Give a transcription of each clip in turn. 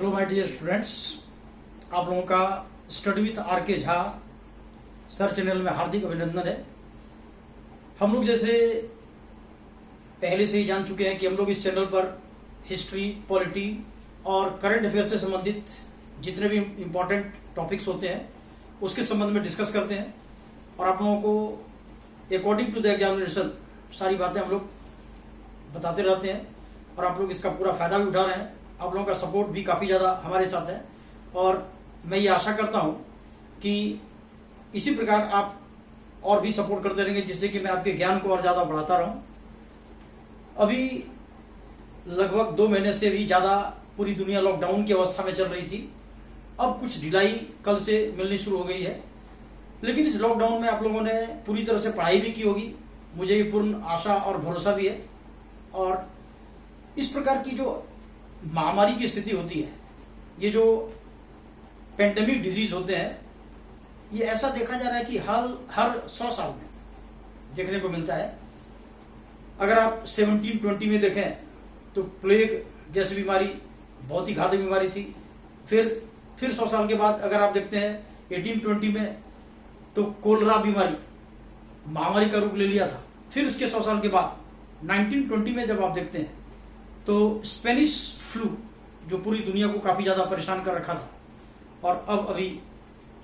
Hello my dear students, आप लोगों का स्टडी विथ आर के झा सर चैनल में हार्दिक अभिनंदन है। हम लोग जैसे पहले से ही जान चुके हैं कि हम लोग इस चैनल पर हिस्ट्री, पॉलिटी और करंट अफेयर से संबंधित जितने भी इम्पोर्टेंट टॉपिक्स होते हैं उसके संबंध में डिस्कस करते हैं और आप लोगों को अकॉर्डिंग टू द एग्जामिनेशन सारी बातें हम लोग बताते रहते हैं और आप लोग इसका पूरा फायदा भी उठा रहे हैं। आप लोगों का सपोर्ट भी काफ़ी ज़्यादा हमारे साथ है और मैं ये आशा करता हूँ कि इसी प्रकार आप और भी सपोर्ट करते रहेंगे जिससे कि मैं आपके ज्ञान को और ज़्यादा बढ़ाता रहूँ। अभी लगभग 2 महीने से भी ज़्यादा पूरी दुनिया लॉकडाउन की अवस्था में चल रही थी। अब कुछ ढिलाई कल से मिलनी शुरू हो गई है, लेकिन इस लॉकडाउन में आप लोगों ने पूरी तरह से पढ़ाई भी की होगी, मुझे ये पूर्ण आशा और भरोसा भी है। और इस प्रकार की जो महामारी की स्थिति होती है, ये जो पेंडेमिक डिजीज होते हैं, ये ऐसा देखा जा रहा है कि हर 100 साल में देखने को मिलता है। अगर आप 1720 में देखें तो प्लेग जैसी बीमारी बहुत ही घातक बीमारी थी। फिर 100 साल के बाद अगर आप देखते हैं 1820 में तो कोलरा बीमारी महामारी का रूप ले लिया था। फिर उसके 100 साल के बाद 1920 में जब आप देखते हैं तो स्पेनिश फ्लू जो पूरी दुनिया को काफी ज्यादा परेशान कर रखा था, और अब अभी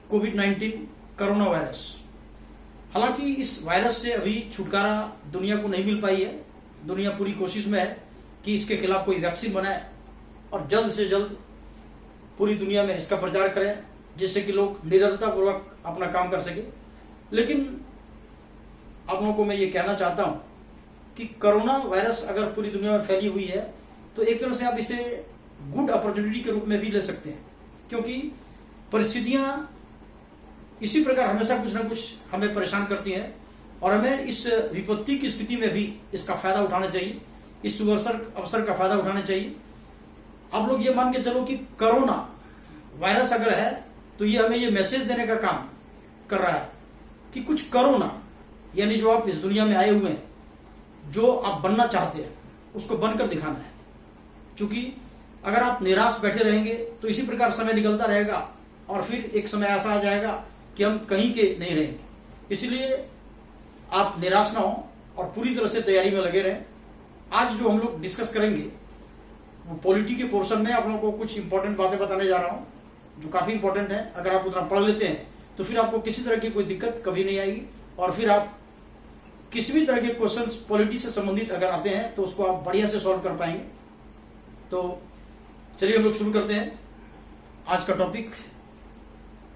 कोविड-19 कोरोना वायरस। हालांकि इस वायरस से अभी छुटकारा दुनिया को नहीं मिल पाई है। दुनिया पूरी कोशिश में है कि इसके खिलाफ कोई वैक्सीन बनाए और जल्द से जल्द पूरी दुनिया में इसका प्रचार करें जिससे कि लोग निरंतरतापूर्वक अपना काम कर सके। लेकिन आप लोगों को मैं ये कहना चाहता हूं कि कोरोना वायरस अगर पूरी दुनिया में फैली हुई है तो एक तरह से आप इसे गुड अपॉर्चुनिटी के रूप में भी ले सकते हैं, क्योंकि परिस्थितियां इसी प्रकार हमेशा कुछ ना कुछ हमें परेशान करती हैं और हमें इस विपत्ति की स्थिति में भी इसका फायदा उठाना चाहिए, इस शुभ अवसर का फायदा उठाना चाहिए। आप लोग ये मान के चलो कि कोरोना वायरस अगर है तो ये हमें ये मैसेज देने का काम कर रहा है कि कुछ करो ना, यानी जो आप इस दुनिया में आए हुए हैं, जो आप बनना चाहते हैं उसको बनकर दिखाना है। क्योंकि अगर आप निराश बैठे रहेंगे तो इसी प्रकार समय निकलता रहेगा और फिर एक समय ऐसा आ जाएगा कि हम कहीं के नहीं रहेंगे। इसलिए आप निराश ना हो और पूरी तरह से तैयारी में लगे रहें। आज जो हम लोग डिस्कस करेंगे वो पॉलिटी के पोर्शन में आप लोगों को कुछ इंपॉर्टेंट बातें बताने जा रहा हूं जो काफी इंपॉर्टेंट है। अगर आप उतना पढ़ लेते हैं तो फिर आपको किसी तरह की कोई दिक्कत कभी नहीं आएगी और फिर आप किसी भी तरह के क्वेश्चंस पॉलिटी से संबंधित अगर आते हैं तो उसको आप बढ़िया से सॉल्व कर पाएंगे। तो चलिए हम लोग शुरू करते हैं आज का टॉपिक।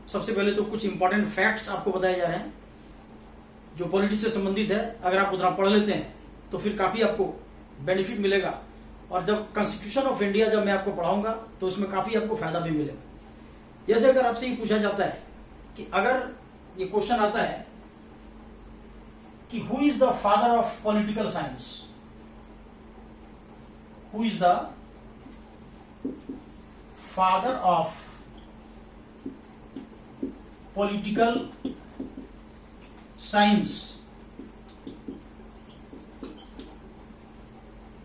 सबसे पहले तो कुछ इंपॉर्टेंट फैक्ट्स आपको बताए जा रहे हैं जो पॉलिटी से संबंधित है। अगर आप उतना पढ़ लेते हैं तो फिर काफी आपको बेनिफिट मिलेगा और जब कॉन्स्टिट्यूशन ऑफ इंडिया जब मैं आपको पढ़ाऊंगा तो उसमें काफी आपको फायदा भी मिलेगा। जैसे अगर आपसे ये पूछा जाता है कि अगर ये क्वेश्चन आता है कि who is the father of political science, who is the father of political science,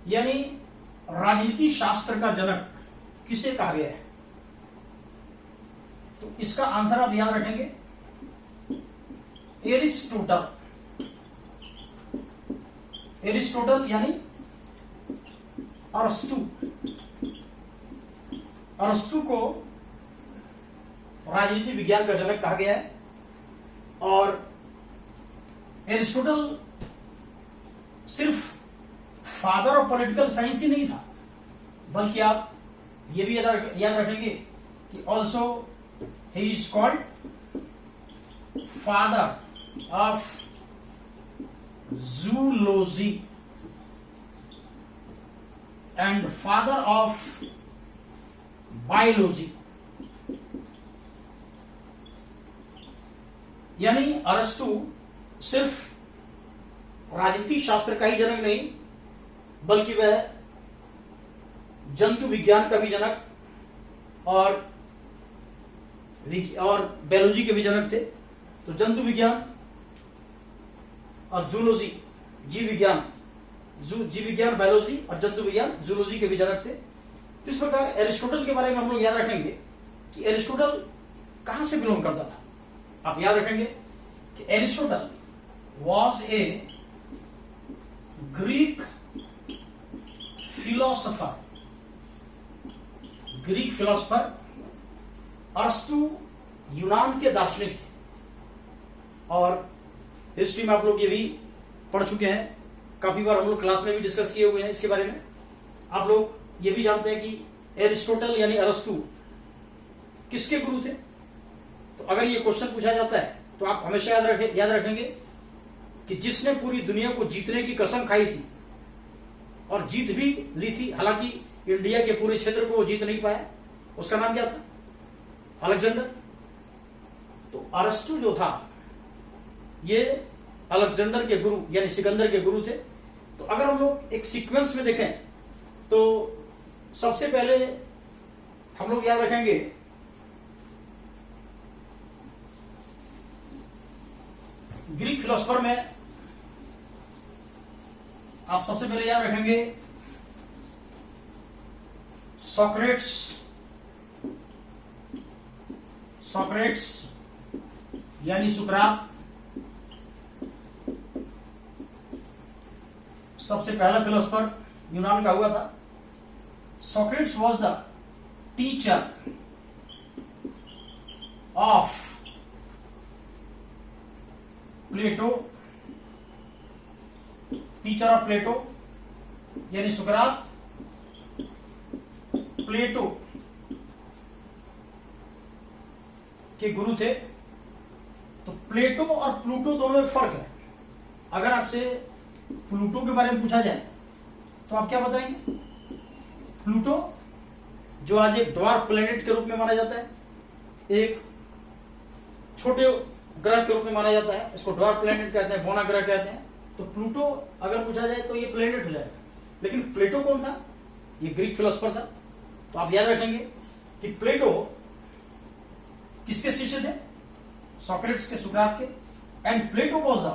यानी राजनीति शास्त्र का जनक किसे कहा गया है, तो इसका आंसर आप याद रखेंगे एरिस्टोटल। एरिस्टोटल यानी अरस्तु। अरस्तु को राजनीति विज्ञान का जनक कहा गया है। और एरिस्टोटल सिर्फ फादर ऑफ पॉलिटिकल साइंस ही नहीं था, बल्कि आप ये भी याद रखेंगे कि also he is called father of zoology and father of biology। यानी अरस्तु सिर्फ राजनीति शास्त्र का ही जनक नहीं बल्कि वह जंतु विज्ञान का भी जनक और बायोलॉजी के भी जनक थे। तो जंतु विज्ञान और जूलॉजी, जीव विज्ञान बायोलॉजी और जंतु विज्ञान जूलॉजी के भी जनक थे। तो इस प्रकार एरिस्टोटल के बारे में हम लोग याद रखेंगे कि एरिस्टोटल कहां से बिलोंग करता था। आप याद रखेंगे कि Aristotle was a Greek philosopher. Greek philosopher, अरस्तु यूनान के दार्शनिक थे। और हिस्ट्री में आप लोग ये भी पढ़ चुके हैं, काफी बार हम लोग क्लास में भी डिस्कस किए हुए हैं इसके बारे में। आप लोग ये भी जानते हैं कि एरिस्टोटल यानी अरस्तु किसके गुरु थे। तो अगर ये क्वेश्चन पूछा जाता है तो आप हमेशा याद रखेंगे कि जिसने पूरी दुनिया को जीतने की कसम खाई थी और जीत भी ली थी, हालांकि इंडिया के पूरे क्षेत्र को वो जीत नहीं पाया, उसका नाम क्या था? अलेक्जेंडर। तो अरस्तु जो था ये अलेक्जेंडर के गुरु यानी सिकंदर के गुरु थे। तो अगर हम लोग एक सीक्वेंस में देखें तो सबसे पहले हम लोग याद रखेंगे ग्रीक फिलोसोफर में आप सबसे पहले याद रखेंगे सोक्रेट्स। सोक्रेट्स यानी सुकरात सबसे पहला फिलोसोफर यूनान का हुआ था। Socrates was the teacher of Plato. Teacher of Plato यानी सुकरात प्लेटो के गुरु थे। तो प्लेटो और प्लूटो दोनों में फर्क है। अगर आपसे प्लूटो के बारे में पूछा जाए तो आप क्या बताएंगे? प्लूटो जो आज एक ड्वार्फ प्लेनेट के रूप में माना जाता है, एक छोटे ग्रह के रूप में माना जाता है, इसको ड्वार्फ प्लेनेट कहते हैं, बोना ग्रह कहते हैं। तो प्लूटो अगर पूछा जाए तो ये प्लेनेट हो जाएगा। लेकिन प्लेटो कौन था? ये ग्रीक फिलोसोफर था। तो आप याद रखेंगे कि प्लेटो किसके शिष्य थे? सोक्रेट्स के, सुकरात के। And Plato was the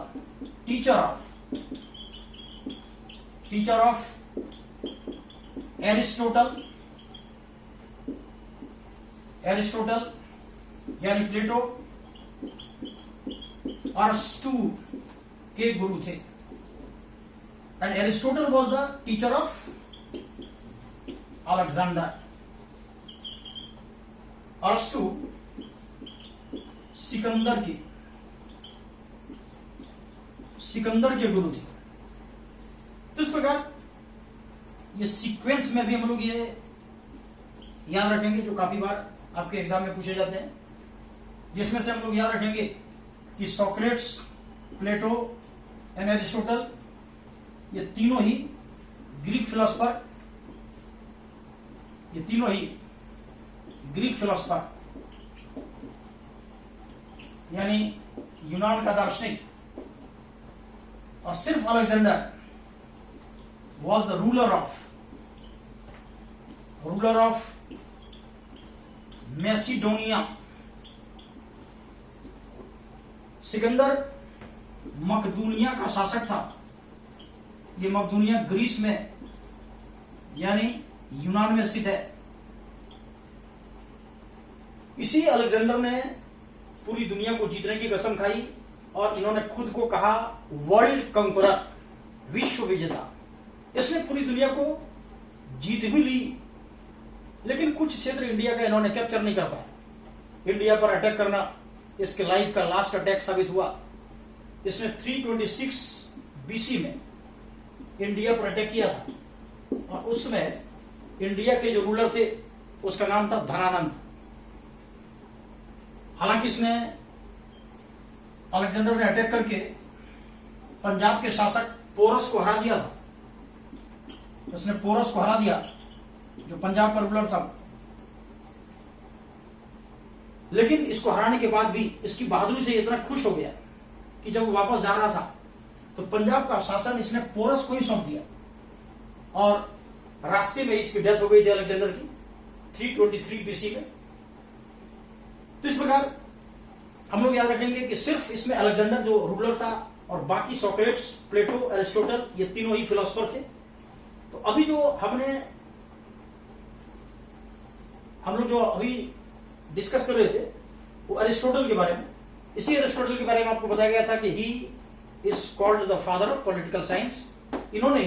teacher of Aristotle यानी प्लेटो अरस्तु के गुरु थे। And Aristotle was the teacher of Alexander. अरस्तु सिकंदर के गुरु थे। तो इस प्रकार ये सीक्वेंस में भी हम लोग ये याद रखेंगे जो काफी बार आपके एग्जाम में पूछे जाते हैं, जिसमें से हम लोग याद रखेंगे कि सोक्रेट्स, प्लेटो एंड एरिस्टोटल ये तीनों ही ग्रीक फिलोसोफर यानी यूनान का दार्शनिक। और सिर्फ Alexander was the ruler of Macedonia. Sikandar मकदूनिया का शासक था। ये मकदूनिया ग्रीस में यानी यूनान में स्थित है। इसी अलेक्जेंडर ने पूरी दुनिया को जीतने की कसम खाई और इन्होंने खुद को कहा वर्ल्ड कंकरर, विश्व विजेता। इसने पूरी दुनिया को जीत भी ली, लेकिन कुछ क्षेत्र इंडिया का इन्होंने कैप्चर नहीं कर पाया। इंडिया पर अटैक करना इसके लाइफ का लास्ट अटैक साबित हुआ। इसने 326 बीसी में इंडिया पर अटैक किया था और उसमें इंडिया के जो रूलर थे उसका नाम था धनानंद। हालांकि इसने अलेक्जेंडर ने अटैक करके पंजाब के शासक पोरस को हरा दिया था। इसने पोरस को हरा दिया जो पंजाब का रूलर था। लेकिन इसको हराने के बाद भी इसकी बहादुरी से इतना खुश हो गया कि जब वो वापस जा रहा था तो पंजाब का शासन इसने पोरस को ही सौंप दिया और रास्ते में इसकी डेथ हो गई थी अलेक्जेंडर की 323 बीसी में। तो इस प्रकार हम लोग याद रखेंगे कि सिर्फ इसमें अलेक्जेंडर जो रूलर था और बाकी सोक्रेट्स, प्लेटो, एरिस्टोटल ये तीनों ही फिलोसोफर थे। तो अभी जो हमने हम लोग जो अभी डिस्कस कर रहे थे वो अरिस्टोटल के बारे में। इसी अरिस्टोटल के बारे में आपको बताया गया था कि he is called the father of political science. इन्होंने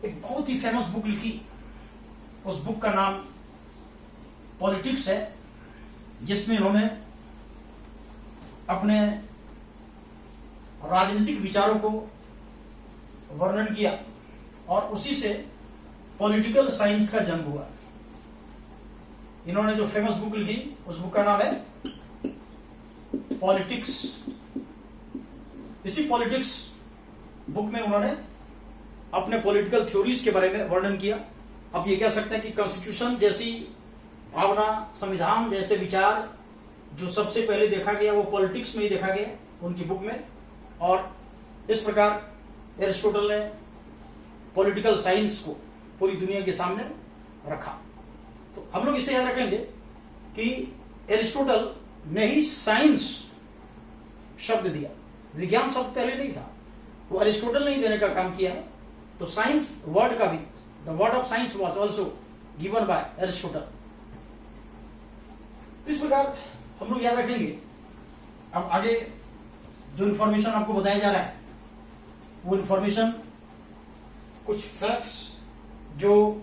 एक बहुत ही फेमस बुक लिखी, उस बुक का नाम पॉलिटिक्स है, जिसमें इन्होंने अपने राजनीतिक विचारों को वर्णन किया और उसी से पॉलिटिकल साइंस का जन्म हुआ। इन्होंने जो फेमस बुक लिखी उस बुक का नाम है पॉलिटिक्स। इसी पॉलिटिक्स बुक में उन्होंने अपने पॉलिटिकल थ्योरीज के बारे में वर्णन किया। आप ये कह सकते हैं कि कॉन्स्टिट्यूशन जैसी भावना, संविधान जैसे विचार जो सबसे पहले देखा गया वो पॉलिटिक्स में ही देखा गया उनकी बुक में। और इस प्रकार एरिस्टोटल ने पॉलिटिकल साइंस को पूरी दुनिया के सामने रखा। तो हम लोग इसे याद रखेंगे कि एरिस्टोटल ने ही साइंस शब्द दिया, विज्ञान शब्द पहले नहीं था, वो एरिस्टोटल ने ही देने का काम किया है। तो साइंस वर्ड का भी, the word of science was also given by Aristotle. तो इस प्रकार हम लोग याद रखेंगे। अब आगे जो इंफॉर्मेशन आपको बताया जा रहा है वो इंफॉर्मेशन कुछ फैक्ट्स जो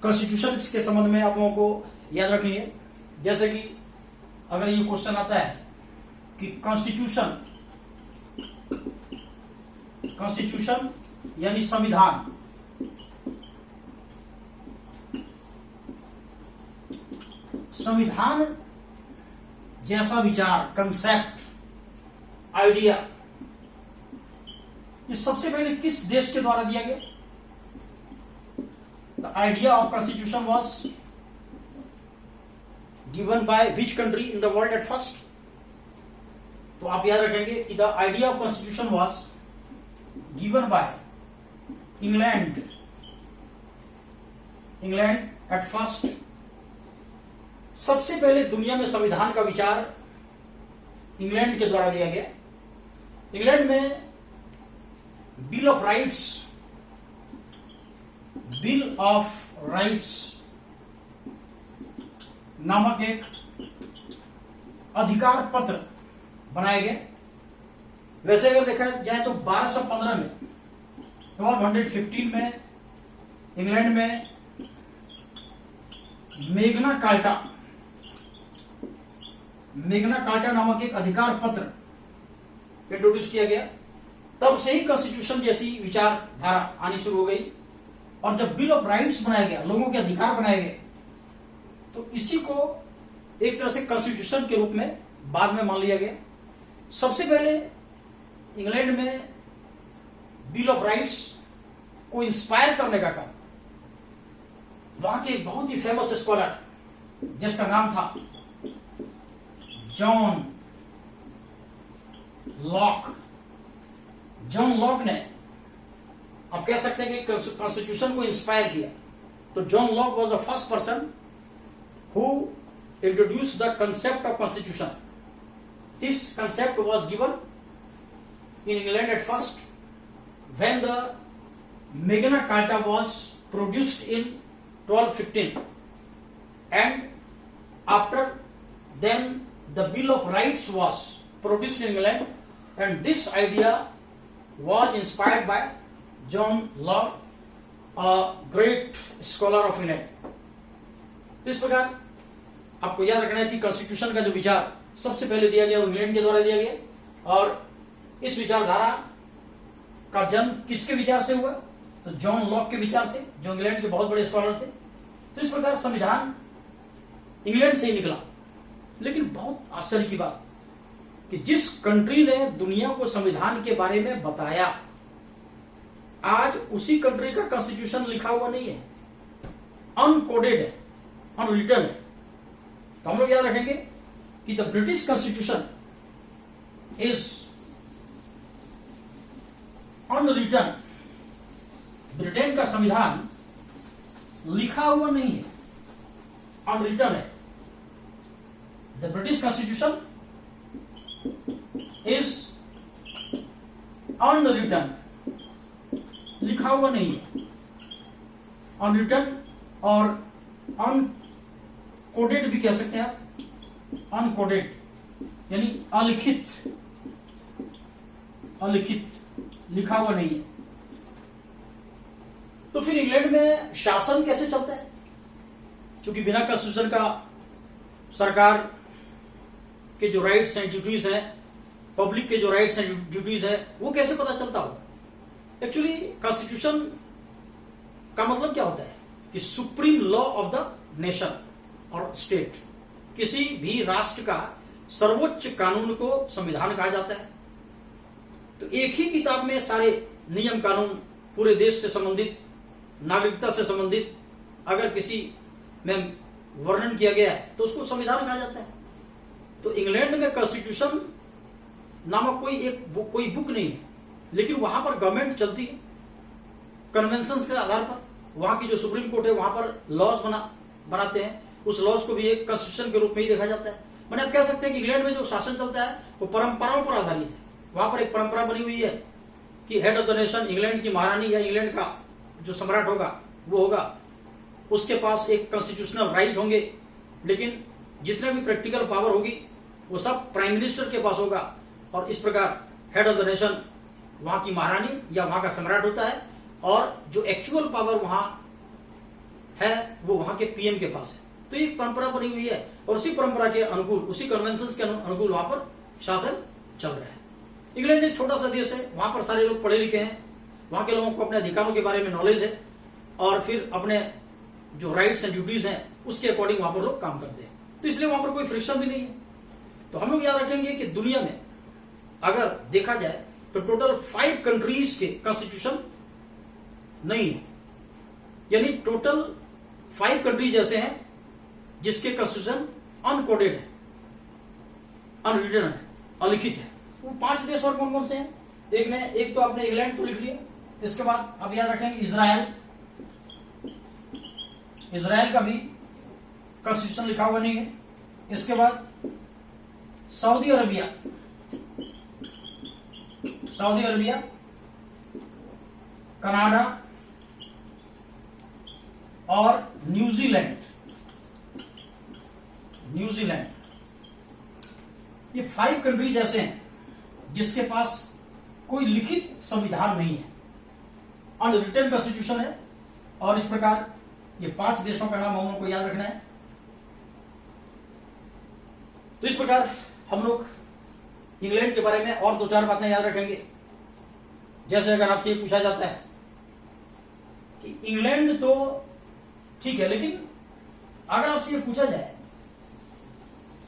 कॉन्स्टिट्यूशन के संबंध में आप लोगों को याद रखनी है। जैसे कि अगर ये क्वेश्चन आता है कि कॉन्स्टिट्यूशन यानी संविधान, संविधान जैसा विचार, कंसेप्ट, आइडिया, ये सबसे पहले किस देश के द्वारा दिया गया? The idea of constitution was given by which country in the world at first? तो आप याद रखेंगे कि the idea of constitution was given by England at first. सबसे पहले दुनिया में संविधान का विचार इंग्लैंड के द्वारा दिया गया। इंग्लैंड में बिल ऑफ राइट्स नामक एक अधिकार पत्र बनाए गए। वैसे अगर देखा जाए तो 1215 में, 1215 में इंग्लैंड में मेग्ना कार्टा नामक एक अधिकार पत्र इंट्रोड्यूस किया गया। तब से ही कॉन्स्टिट्यूशन जैसी विचारधारा आनी शुरू हो गई। और जब बिल ऑफ राइट्स बनाया गया, लोगों के अधिकार बनाए गए, तो इसी को एक तरह से कॉन्स्टिट्यूशन के रूप में बाद में मान लिया गया। सबसे पहले इंग्लैंड में बिल ऑफ राइट्स को इंस्पायर करने का काम वहां के एक बहुत ही फेमस स्कॉलर जिसका नाम था जॉन लॉक ने, आप कह सकते हैं कि कॉन्स्टिट्यूशन को इंस्पायर किया। तो John Locke was the first person who introduced the concept of constitution. This concept was given in England at first when the Magna carta was produced in 1215 and after then the Bill of Rights was produced in England and this idea was inspired by John Locke, a great scholar of England। इस प्रकार आपको याद रखना है कि constitution का जो विचार सबसे पहले दिया गया वो इंग्लैंड के द्वारा दिया गया। और इस विचारधारा का जन्म किसके विचार से हुआ? तो जॉन लॉक के विचार से, जो इंग्लैंड के बहुत बड़े स्कॉलर थे। तो इस प्रकार संविधान इंग्लैंड से ही निकला। लेकिन बहुत आश्चर्य की बात कि जिस कंट्री ने दुनिया को संविधान के बारे में बताया, आज उसी कंट्री का कॉन्स्टिट्यूशन लिखा हुआ नहीं है, अनकोडेड है, अनरिटन है। तो हम लोग याद रखेंगे कि the British constitution is unwritten. Britain का संविधान लिखा हुआ नहीं है, अनरिटन है। The British constitution is unwritten, लिखा हुआ नहीं है, अनरिटन और अनकोडेड भी कह सकते हैं आप, अनकोडेड यानी अलिखित, अलिखित, लिखा हुआ नहीं है। तो फिर इंग्लैंड में शासन कैसे चलता है? क्योंकि बिना कॉन्स्टिट्यूशन का सरकार के जो राइट्स एंड ड्यूटीज हैं, पब्लिक के जो राइट्स एंड ड्यूटीज है, वो कैसे पता चलता होगा? एक्चुअली कॉन्स्टिट्यूशन का मतलब क्या होता है कि supreme law of the nation और स्टेट, किसी भी राष्ट्र का सर्वोच्च कानून को संविधान कहा जाता है। तो एक ही किताब में सारे नियम कानून पूरे देश से संबंधित, नागरिकता से संबंधित अगर किसी में वर्णन किया गया है तो उसको संविधान कहा जाता है। तो इंग्लैंड में कॉन्स्टिट्यूशन नामक कोई बुक नहीं है, लेकिन वहां पर गवर्नमेंट चलती है कन्वेंशन के आधार पर। वहां की जो सुप्रीम कोर्ट है वहां पर लॉज बनाते हैं, उस लॉज को भी एक कॉन्स्टिट्यूशन के रूप में ही देखा जाता है। मैंने आप कह सकते हैं कि इंग्लैंड में जो शासन चलता है वो परंपराओं पर आधारित है। वहां पर एक परंपरा बनी हुई है कि head of the nation, England की महारानी या इंग्लैंड का जो सम्राट होगा वो होगा, उसके पास एक कॉन्स्टिट्यूशनल राइट होंगे, लेकिन जितने भी प्रैक्टिकल पावर होगी वो सब प्राइम मिनिस्टर के पास होगा। और इस प्रकार हेड ऑफ द नेशन वहां की महारानी या वहां का सम्राट होता है, और जो एक्चुअल पावर वहां है वो वहां के पीएम के पास है। तो ये परंपरा बनी हुई है और उसी परंपरा के अनुकूल, उसी कन्वेंशन के अनुकूल वहां पर शासन चल रहा है। इंग्लैंड एक छोटा सा देश है, वहां पर सारे लोग पढ़े लिखे हैं, वहां के लोगों को अपने अधिकारों के बारे में नॉलेज है, और फिर अपने जो राइट्स एंड ड्यूटीज हैं उसके अकॉर्डिंग वहां पर लोग काम करते हैं। तो इसलिए वहां पर कोई फ्रिक्शन भी नहीं है। तो हम लोग याद रखेंगे कि दुनिया में अगर देखा जाए तो टोटल 5 कंट्रीज के कॉन्स्टिट्यूशन नहीं है, यानी टोटल 5 कंट्रीज ऐसे हैं जिसके कॉन्स्टिट्यूशन अनकोडेड है, अनरिटन है, अलिखित है। वो 5 देश और कौन कौन से हैं? एक तो आपने इंग्लैंड को लिख लिया, इसके बाद आप याद रखेंगे इजराइल का भी कॉन्स्टिट्यूशन लिखा हुआ नहीं है। इसके बाद सऊदी अरबिया, कनाडा और न्यूजीलैंड, ये 5 कंट्रीज ऐसे हैं जिसके पास कोई लिखित संविधान नहीं है, अनरिटन कॉन्स्टिट्यूशन है। और इस प्रकार ये 5 देशों का नाम हम लोग को याद रखना है। तो इस प्रकार हम लोग इंग्लैंड के बारे में और 2-4 बातें याद रखेंगे। जैसे अगर आपसे ये पूछा जाता है कि इंग्लैंड तो ठीक है, लेकिन अगर आपसे ये पूछा जाए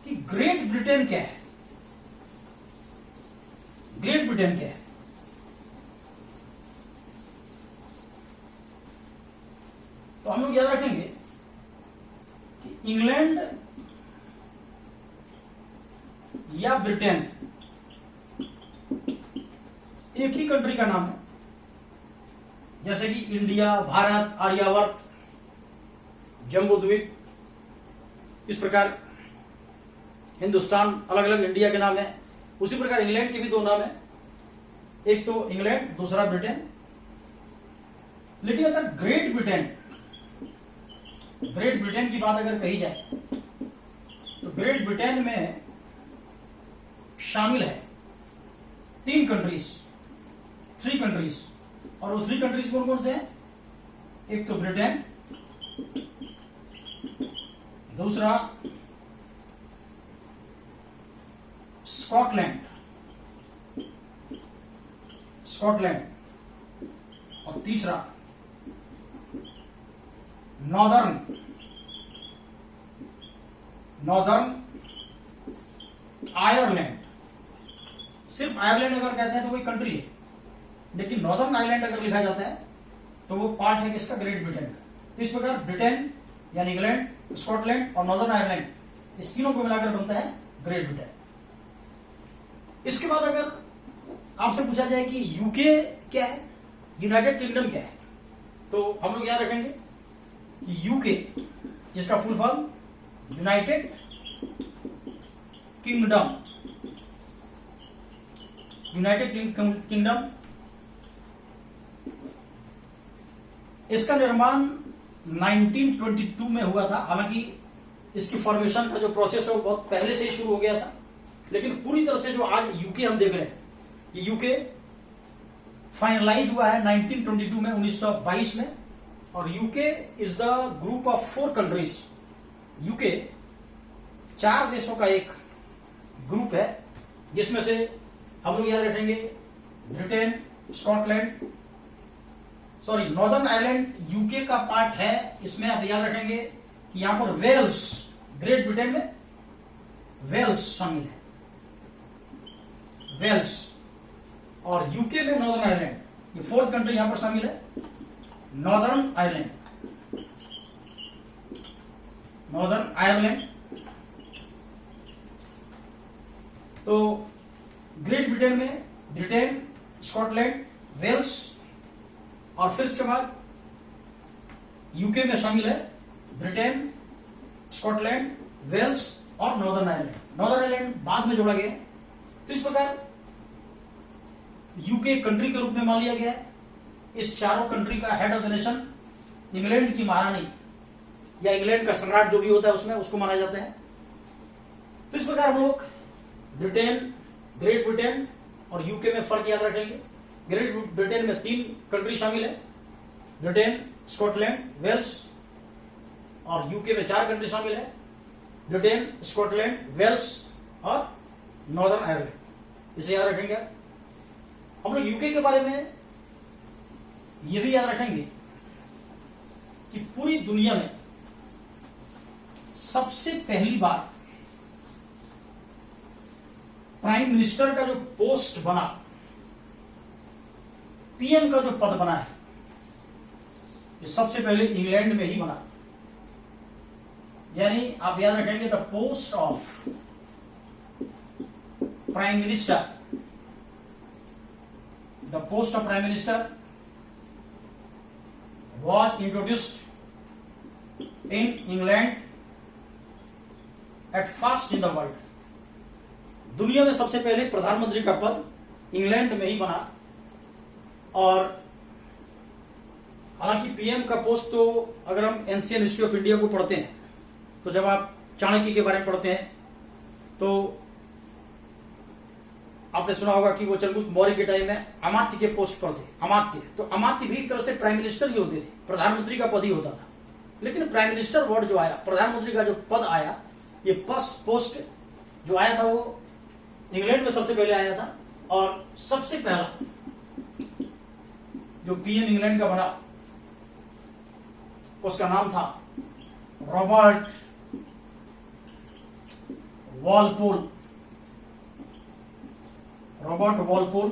कि ग्रेट ब्रिटेन क्या है, ग्रेट ब्रिटेन क्या है, तो हम लोग याद रखेंगे कि इंग्लैंड या ब्रिटेन एक ही कंट्री का नाम है। जैसे कि इंडिया, भारत, आर्यावर्त, जम्बूद्वीप, इस प्रकार हिंदुस्तान अलग अलग इंडिया के नाम है। उसी प्रकार इंग्लैंड के भी 2 नाम है, एक तो इंग्लैंड, दूसरा ब्रिटेन। लेकिन अगर ग्रेट ब्रिटेन की बात अगर कही जाए तो ग्रेट ब्रिटेन में शामिल है 3 कंट्रीज, और वो 3 कंट्रीज कौन कौन से हैं? एक तो ब्रिटेन, दूसरा स्कॉटलैंड, और तीसरा नॉर्दर्न आयरलैंड। सिर्फ आयरलैंड अगर कहते हैं तो वही कंट्री है, लेकिन नॉर्दर्न आयरलैंड अगर लिखा जाता है तो वो पार्ट है किसका? ग्रेट ब्रिटेन का। तो इस प्रकार ब्रिटेन यानी इंग्लैंड, स्कॉटलैंड और नॉर्दर्न आयरलैंड, इस तीनों को मिलाकर बनता है ग्रेट ब्रिटेन। इसके बाद अगर आपसे पूछा जाए कि यूके क्या है, यूनाइटेड किंगडम क्या है, तो हम लोग याद रखेंगे कि यूके, जिसका फुल फॉर्म यूनाइटेड किंगडम, इसका निर्माण 1922 में हुआ था। हालांकि इसकी फॉर्मेशन का जो प्रोसेस है वो बहुत पहले से ही शुरू हो गया था, लेकिन पूरी तरह से जो आज यूके हम देख रहे हैं, ये यूके फाइनलाइज हुआ है 1922 में, 1922 में। और UK is the group of 4 countries. UK 4 देशों का एक ग्रुप है, जिसमें से हम लोग याद रखेंगे Britain, Scotland, sorry northern Ireland UK का पार्ट है। इसमें आप याद रखेंगे कि यहां पर वेल्स, ग्रेट ब्रिटेन में वेल्स शामिल है, वेल्स। और यूके में नॉर्दर्न आयरलैंड, ये 4th कंट्री यहां पर शामिल है, नॉर्दर्न आयरलैंड, नॉर्दर्न आयरलैंड। तो ग्रेट ब्रिटेन में ब्रिटेन, स्कॉटलैंड, वेल्स, और फिर इसके बाद यूके में शामिल है ब्रिटेन, स्कॉटलैंड, वेल्स और नॉर्दर्न आयरलैंड। नॉर्दर्न आयरलैंड बाद में जोड़ा गया है। तो इस प्रकार यूके कंट्री के रूप में मान लिया गया है। इस चारों कंट्री का head of the nation England की महारानी या इंग्लैंड का सम्राट जो भी होता है उसमें उसको माना जाता है। तो इस प्रकार हम लोग ब्रिटेन, ग्रेट ब्रिटेन और यूके में फर्क याद रखेंगे। ग्रेट ब्रिटेन में 3 कंट्री शामिल है, ब्रिटेन, स्कॉटलैंड, वेल्स, और यूके में 4 कंट्री शामिल है, ब्रिटेन, स्कॉटलैंड, वेल्स और नॉर्दर्न आयरलैंड। इसे याद रखेंगे। हम लोग यूके के बारे में यह भी याद रखेंगे कि पूरी दुनिया में सबसे पहली बार प्राइम मिनिस्टर का जो पोस्ट बना, पीएम का जो पद बना है, ये सबसे पहले इंग्लैंड में ही बना। यानी आप याद रखेंगे the post of prime minister, the post of prime minister was introduced in England at first in the world। दुनिया में सबसे पहले प्रधानमंत्री का पद इंग्लैंड में ही बना। और हालांकि पीएम का पोस्ट तो अगर हम एंशियंट हिस्ट्री ऑफ इंडिया को पढ़ते हैं तो जब आप चाणक्य के बारे में पढ़ते हैं तो आपने सुना होगा कि वो चंद्रगुप्त मौर्य के टाइम में अमात्य के पोस्ट पर थे। अमात्य, तो अमात्य भी एक तरह से प्राइम मिनिस्टर ही होते थे, प्रधानमंत्री का पद ही होता था। लेकिन प्राइम मिनिस्टर वर्ड जो आया, प्रधानमंत्री का जो पद आया, ये पोस्ट जो आया था वो इंग्लैंड में सबसे पहले आया था। और सबसे पहला जो पीएम इंग्लैंड का बना उसका नाम था रॉबर्ट वॉलपोल। Robert Walpole